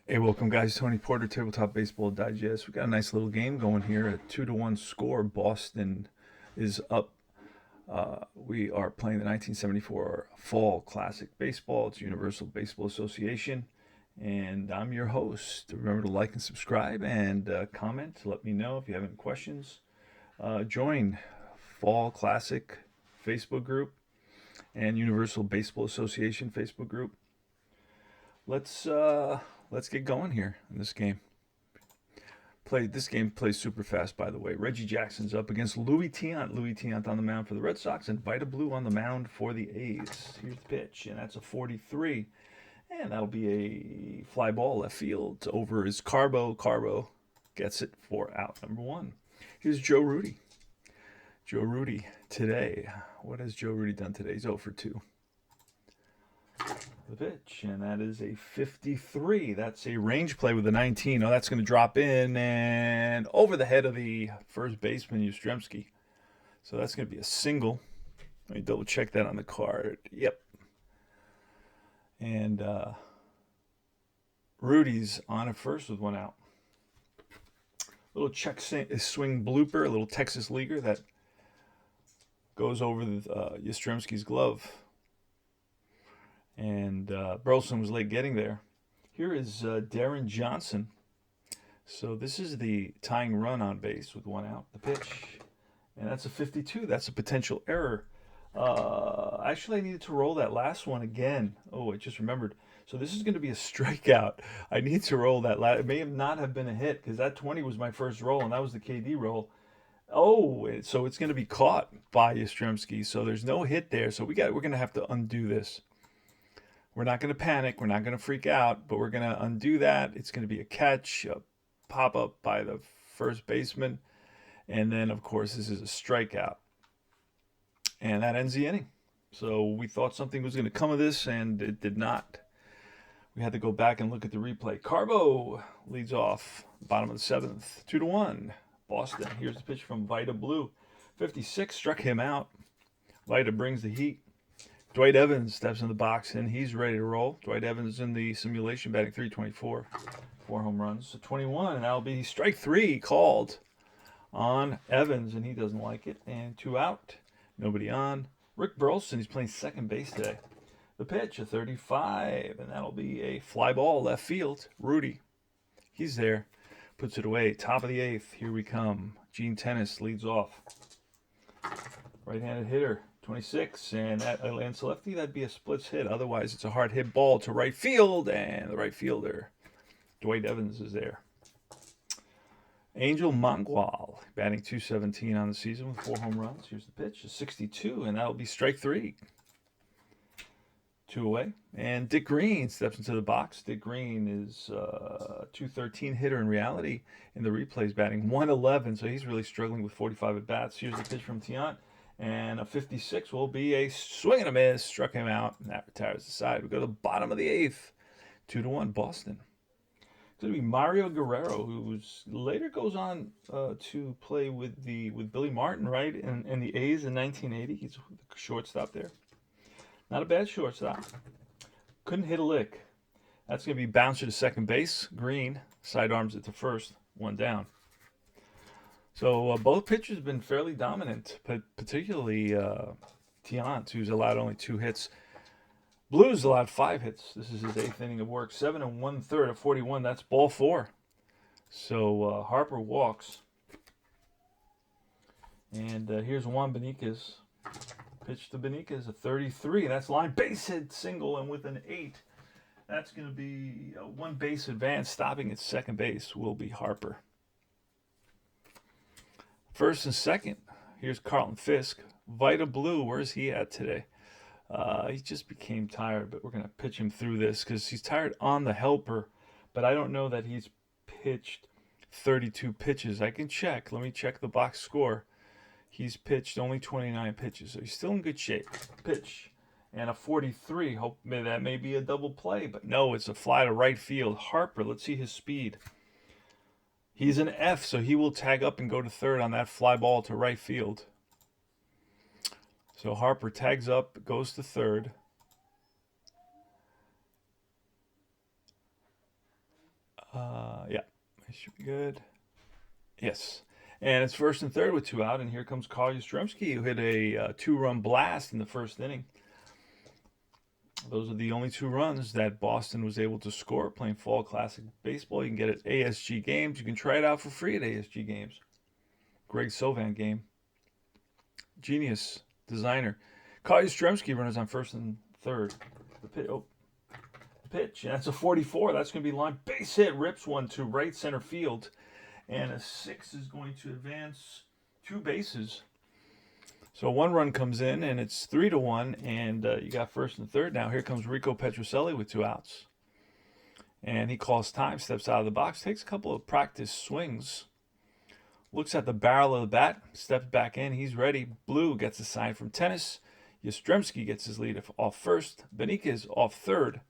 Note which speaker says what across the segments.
Speaker 1: Hey, welcome guys. Tony Porter, Tabletop Baseball Digest. We got a nice little game going here. A 2-1 score. Boston is up. We are playing the 1974 Fall Classic Baseball. It's Universal Baseball Association, and I'm your host. Remember to like and subscribe and comment to let me know if you have any questions. Join Fall Classic Facebook group and Universal Baseball Association Facebook group. Let's uh, let's get going here in this game. This game plays super fast, by the way. Reggie Jackson's up against Louis Tiant. Louis Tiant on the mound for the Red Sox and Vita Blue on the mound for the A's. Here's the pitch, and that's a 43. And that'll be a fly ball left field over his Carbo. Carbo gets it for out number one. Here's Joe Rudy. Joe Rudy today. What has Joe Rudy done today? He's 0 for 2. The pitch, and that is a 53. That's a range play with a 19. Oh, that's going to drop in and over the head of the first baseman, Yastrzemski. So that's going to be a single. Let me double check that on the card. Yep. And Rudy's on at first with one out. Little check swing blooper, a little Texas leaguer that goes over the Yastrzemski's glove. And Burleson was late getting there. Here is Darren Johnson. So this is the tying run on base with one out. The pitch, and that's a 52. That's a potential error. Actually, I needed to roll that last one again. Oh, I just remembered. So this is going to be a strikeout. I need to roll that last. It may not have been a hit because that 20 was my first roll, and that was the KD roll. Oh, so it's going to be caught by Yastrzemski. So there's no hit there. So we're going to have to undo this. We're not going to panic. We're not going to freak out, but we're going to undo that. It's going to be a catch, a pop up by the first baseman. And then, of course, this is a strikeout. And that ends the inning. So we thought something was going to come of this, and it did not. We had to go back and look at the replay. Carbo leads off, bottom of the seventh, 2-1. Boston. Here's the pitch from Vita Blue. 56 struck him out. Vita brings the heat. Dwight Evans steps in the box, and he's ready to roll. Dwight Evans in the simulation, batting 324. 4 home runs. So 21, and that'll be strike 3 called on Evans, and he doesn't like it. And 2 out. Nobody on. Rick Burleson, he's playing second base today. The pitch, a 35, and that'll be a fly ball left field. Rudy, he's there. Puts it away. Top of the eighth. Here we come. Gene Tennis leads off. Right-handed hitter. 26, and that lands to lefty, that'd be a splits hit. Otherwise, it's a hard hit ball to right field, and the right fielder, Dwight Evans, is there. Angel Mangual, batting 217 on the season with 4 home runs. Here's the pitch, a 62, and that'll be strike 3. 2 away. And Dick Green steps into the box. Dick Green is a 213 hitter in reality. In the replays, batting 111, so he's really struggling with 45 at bats. Here's the pitch from Tiant. And a 56 will be a swing and a miss. Struck him out, and that retires the side. We go to the bottom of the eighth. 2-1 Boston. It's going to be Mario Guerrero, who later goes on to play with Billy Martin, right? In the A's in 1980. He's the shortstop there. Not a bad shortstop. Couldn't hit a lick. That's going to be bouncer to second base. Green sidearms it to first. 1 down. So both pitchers have been fairly dominant, but particularly Tiant, who's allowed only 2 hits. Blues allowed 5 hits. This is his 8th inning of work. 7 1/3 of 41. That's ball 4. So Harper walks. And here's Juan Beniquez. Pitch to Beniquez, a 33. That's line base hit single, and with an 8, that's going to be a 1 base advance. Stopping at second base will be Harper. First and second, here's Carlton Fisk. Vita Blue, where's he at today? He just became tired, but we're going to pitch him through this because he's tired on the helper, but I don't know that he's pitched 32 pitches. I can check. Let me check the box score. He's pitched only 29 pitches, so he's still in good shape. Pitch, and a 43. Hope that may be a double play, but no, it's a fly to right field. Harper, let's see his speed. He's an F, so he will tag up and go to third on that fly ball to right field. So Harper tags up, goes to third. It should be good. Yes. And it's first and third with 2 out, and here comes Carl Yastrzemski, who hit a 2-run blast in the first inning. Those are the only 2 runs that Boston was able to score playing Fall Classic Baseball. You can get it at ASG Games. You can try it out for free at ASG Games. Greg Sovan game. Genius designer. Carl Yastrzemski, runners on first and third. The pitch. And that's a 44. That's going to be line. Base hit. Rips one to right center field. And a 6 is going to advance 2 bases. So 1 run comes in, and it's 3-1, and you got first and third now. Here comes Rico Petrocelli with 2 outs. And he calls time, steps out of the box, takes a couple of practice swings, looks at the barrel of the bat, steps back in. He's ready. Blue gets a sign from tennis. Yastrzemski gets his lead off first. Beniquez off third.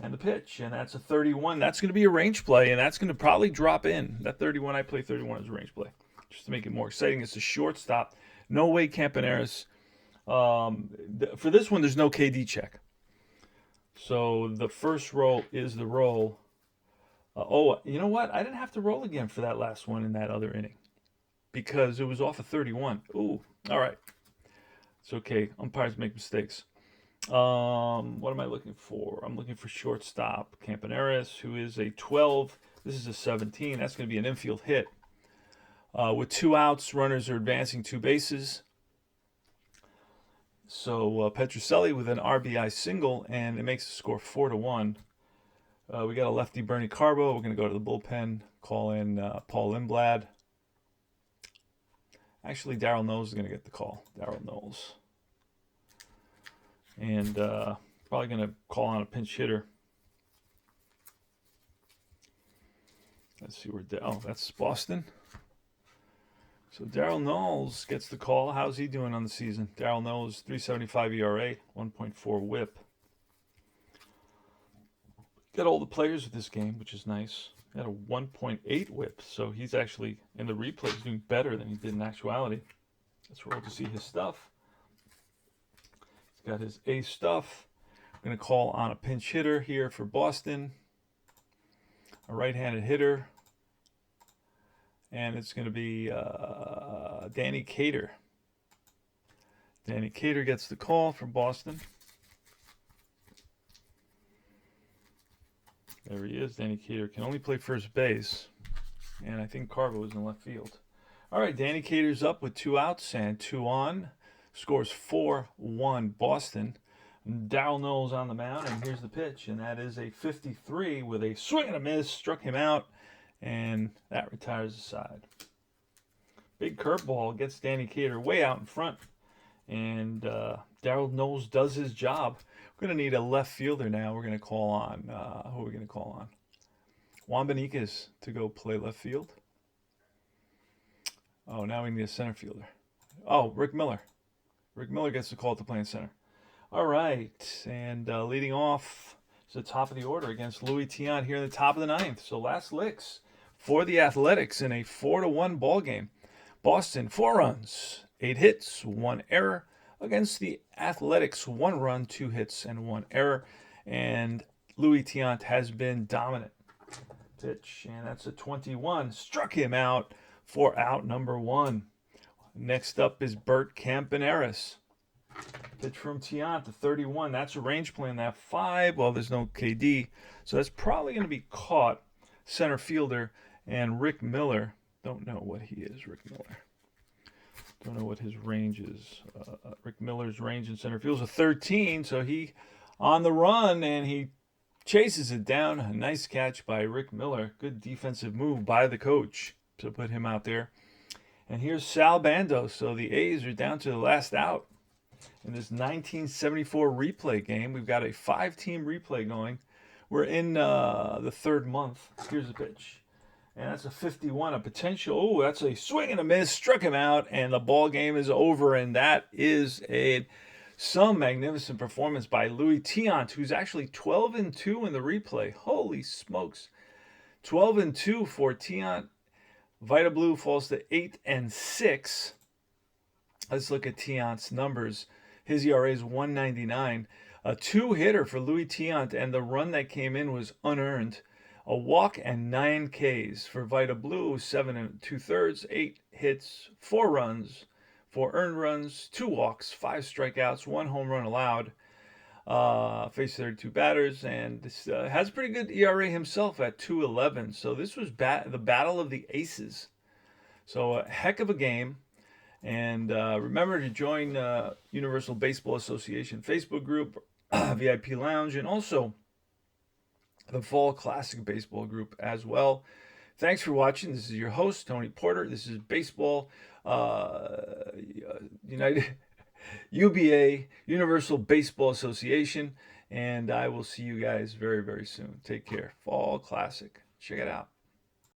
Speaker 1: And the pitch, and that's a 31. That's going to be a range play, and that's going to probably drop in. That 31, I play 31 as a range play, just to make it more exciting. It's a shortstop. No way Campaneris. For this one, there's no KD check. So the first roll is the roll. You know what? I didn't have to roll again for that last one in that other inning because it was off of 31. Ooh, all right. It's okay. Umpires make mistakes. What am I looking for? I'm looking for shortstop Campaneris, who is a 12. This is a 17. That's going to be an infield hit. With 2 outs, runners are advancing 2 bases. So Petrocelli with an RBI single, and it makes the score 4-1. We got a lefty, Bernie Carbo. We're going to go to the bullpen, call in Paul Lindblad. Actually, Darryl Knowles is going to get the call. Darryl Knowles. And probably going to call on a pinch hitter. Let's see where. That's Boston. So Darryl Knowles gets the call. How's he doing on the season? Darryl Knowles, 3.75 ERA, 1.4 WHIP. Got all the players with this game, which is nice. He had a 1.8 WHIP, so he's actually in the replays doing better than he did in actuality. Let's roll to see his stuff. He's got his A stuff. I'm going to call on a pinch hitter here for Boston, a right-handed hitter. And it's going to be Danny Cater. Danny Cater gets the call from Boston. There he is. Danny Cater can only play first base. And I think Carbo is in left field. All right, Danny Cater's up with 2 outs and 2 on. Scores 4-1 Boston. Darryl Knowles on the mound, and here's the pitch. And that is a 53 with a swing and a miss. Struck him out. And that retires the side. Big curveball gets Danny Cater way out in front. And Darryl Knowles does his job. We're going to need a left fielder now. We're going to call on, who are we going to call on? Juan Beniquez to go play left field. Oh, now we need a center fielder. Oh, Rick Miller. Rick Miller gets the call to play in center. All right. And leading off is the top of the order against Louis Tiant here in the top of the 9th. So last licks for the Athletics in a 4-1 ball game. Boston, 4 runs, 8 hits, 1 error. Against the Athletics, 1 run, 2 hits, and 1 error. And Louis Tiant has been dominant. Pitch, and that's a 21. Struck him out for out number 1. Next up is Bert Campaneris. Pitch from Tiant, the 31. That's a range play in that 5. Well, there's no KD. So that's probably going to be caught. Center fielder. And Rick Miller. Don't know what he is, Rick Miller. Don't know what his range is. Rick Miller's range in center field is a 13. So he on the run, and he chases it down. A nice catch by Rick Miller. Good defensive move by the coach to put him out there. And here's Sal Bando. So the A's are down to the last out. In this 1974 replay game, we've got a 5-team replay going. We're in the 3rd month. Here's the pitch. And that's a 51, a potential. Oh, that's a swing and a miss. Struck him out, and the ball game is over. And that is some magnificent performance by Louis Tiant, who's actually 12-2 in the replay. Holy smokes. 12-2 for Tiant. Vita Blue falls to 8-6. Let's look at Tiant's numbers. His ERA is 1.99. A 2-hitter for Louis Tiant, and the run that came in was unearned. A walk and 9 Ks. For Vita Blue, 7 2/3, 8 hits, 4 runs, 4 earned runs, 2 walks, 5 strikeouts, 1 home run allowed. Faced 32 batters, and this has a pretty good ERA himself at 2.11. So this was the battle of the aces. So a heck of a game. And remember to join Universal Baseball Association Facebook group, VIP Lounge, and also the Fall Classic Baseball group as well. Thanks for watching. This is your host, Tony Porter. This is Baseball United UBA, Universal Baseball Association, and I will see you guys very, very soon. Take care. Fall Classic. Check it out.